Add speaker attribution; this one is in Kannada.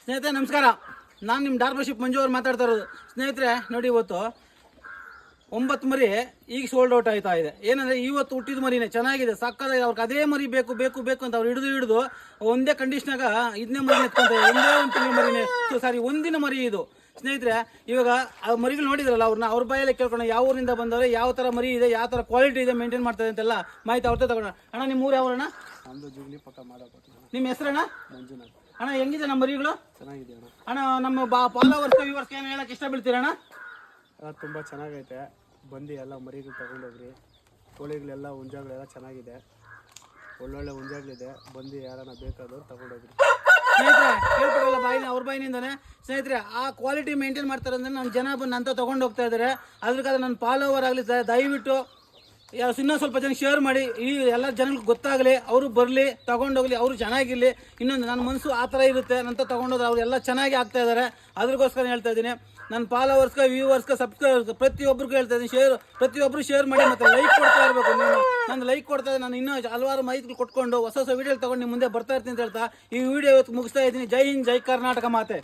Speaker 1: ಸ್ನೇಹಿತರೆ ನಮಸ್ಕಾರ. ನಾನು ನಿಮ್ಮ ಡಾರ್ಬರ್ಶಿಪ್ ಮಂಜು ಅವ್ರು ಮಾತಾಡ್ತಾ ಇರೋದು. ಸ್ನೇಹಿತರೆ ನೋಡಿ, ಇವತ್ತು 9 ಮರಿ ಈಗ ಸೋಲ್ಡ್ ಔಟ್ ಆಯ್ತಾ ಇದೆ. ಏನಂದರೆ ಇವತ್ತು ಹುಟ್ಟಿದ ಮರಿನೇ ಚೆನ್ನಾಗಿದೆ, ಸಕ್ಕದಾಗಿದೆ. ಅವ್ರಿಗೆ ಅದೇ ಮರಿ ಬೇಕು ಬೇಕು ಬೇಕು ಅಂತ ಅವ್ರು ಹಿಡಿದು ಒಂದೇ ಕಂಡೀಷ್ನಾಗ ಇದನ್ನೇ ಮರಿ ಎತ್ಕೊಂತಾರೆ. ಒಂದೇ ಒಂದು ತಿಂಗಳ ಮರಿನೇ, ಒಂದಿನ ಮರಿ ಇದು. ಸ್ನೇಹಿತರೆ ಇವಾಗ ಆ ಮರಿಗಳು ನೋಡಿದ್ರಲ್ಲ, ಅವ್ರ ಬಾಯಲ್ಲೇ ಕೇಳ್ಕೊಂಡು ಯಾವ ಊರಿಂದ ಬಂದವ್ರೆ, ಯಾವ ಥರ ಮರಿ ಇದೆ, ಯಾವ ಥರ ಕ್ವಾಲಿಟಿ ಇದೆ, ಮೇಂಟೈನ್ ಮಾಡ್ತಾರೆ ಅಂತೆಲ್ಲ ಮಾಹಿತಿ ಅವ್ರತ್ತೆ ತಗೋಣ. ಅಣ್ಣ ನಿಮ್ಮ ಊರು ಯಾವಣ್ಣ?
Speaker 2: ನಮ್ಮದು ಜುಗ್ಲಿ ಪಕ್ಕ ಮಾಡಬೇಕು.
Speaker 1: ನಿಮ್ಮ ಹೆಸರಣ್ಣ?
Speaker 2: ಮಂಜುನಾಥ್.
Speaker 1: ಅಣ್ಣ ಹೆಂಗಿದೆ ನಮ್ಮ ಮರಿಗಳು?
Speaker 2: ಚೆನ್ನಾಗಿದೆ ಅಣ್ಣ.
Speaker 1: ಅಣ್ಣ ನಮ್ಮ ಫಾಲೋವರ್ಸ್ ವ್ಯೂವರ್ಸ್ ಏನು ಹೇಳಕ್ಕೆ ಇಷ್ಟ ಬೀಳ್ತೀರಣ್ಣ?
Speaker 2: ತುಂಬ ಚೆನ್ನಾಗೈತೆ. ಬಂದು ಎಲ್ಲ ಮರಿಗಳು ತಗೊಂಡೋಗ್ರಿ. ಕೋಳಿಗಳೆಲ್ಲ ಹುಂಜಾಗಳೆಲ್ಲ ಚೆನ್ನಾಗಿದೆ, ಒಳ್ಳೊಳ್ಳೆ ಹುಂಜಾಗಳಿದೆ. ಬಂದು ಯಾರನ್ನ ಬೇಕಾದವ್ರು ತಗೊಂಡೋಗ್ರಿ.
Speaker 1: ಸ್ನೇಹಿತರೆ ಕೇಳ್ಕೊಡಲ್ಲ ಅವ್ರ ಬಾಯಿನಿಂದಾನೆ. ಸ್ನೇಹಿತರೆ ಆ ಕ್ವಾಲಿಟಿ ಮೇಂಟೈನ್ ಮಾಡ್ತಾರೆ ಅಂದರೆ ನನ್ನ ಜನ ಬಂದು ಅಂತ ತೊಗೊಂಡು ಹೋಗ್ತಾ ಇದ್ದಾರೆ. ಅದಕ್ಕಾದ್ರೆ ನನ್ನ ಫಾಲೋವರ್ ಆಗಲಿ ದಯವಿಟ್ಟು ಇನ್ನೂ ಸ್ವಲ್ಪ ಜನ ಶೇರ್ ಮಾಡಿ, ಈ ಎಲ್ಲ ಜನಗಳಿಗೆ ಗೊತ್ತಾಗಲಿ, ಅವರು ಬರಲಿ, ತಗೊಂಡೋಗ್ಲಿ, ಅವರು ಚೆನ್ನಾಗಿರಲಿ. ಇನ್ನೊಂದು ನನ್ನ ಮನಸ್ಸು ಆ ಥರ ಇರುತ್ತೆ, ನಂತ ತೊಗೊಂಡೋದ್ರೆ ಅವ್ರು ಎಲ್ಲ ಚೆನ್ನಾಗಿ ಆಗ್ತಾ ಇದ್ದಾರೆ. ಅದಕ್ಕೋಸ್ಕರ ಹೇಳ್ತಾ ಇದ್ದೀನಿ, ನನ್ನ ಫಾಲೋವರ್ಸ್ಗೆ ವ್ಯೂವರ್ಸ್ಗೆ ಸಬ್ಸ್ಕ್ರೈಬರ್ಸ್ಗೆ ಪ್ರತಿಯೊಬ್ಬರಿಗೂ ಹೇಳ್ತಾ ಇದ್ದೀನಿ, ಪ್ರತಿಯೊಬ್ಬರು ಶೇರ್ ಮಾಡಿ ಮತ್ತು ಲೈಕ್ ಕೊಡ್ತಾ ಇರಬೇಕು. ನೀವು ನಾನು ಲೈಕ್ ಕೊಡ್ತಾ ಇದ್ದೀನಿ, ನಾನು ಇನ್ನೂ ಹಲವಾರು ಮಾಹಿತಿಗಳು ಕೊಟ್ಕೊಂಡು ಹೊಸ ವಿಡಿಯೋ ತೊಗೊಂಡು ನಿಮ್ಮ ಮುಂದೆ ಬರ್ತಾ ಇರ್ತೀನಿ ಅಂತ ಹೇಳ್ತಾ ಈ ವಿಡಿಯೋ ಇವತ್ತು ಮುಗಿಸ್ತಾ ಇದ್ದೀನಿ. ಜೈ ಹಿಂದ್, ಜೈ ಕರ್ನಾಟಕ ಮಾತೆ.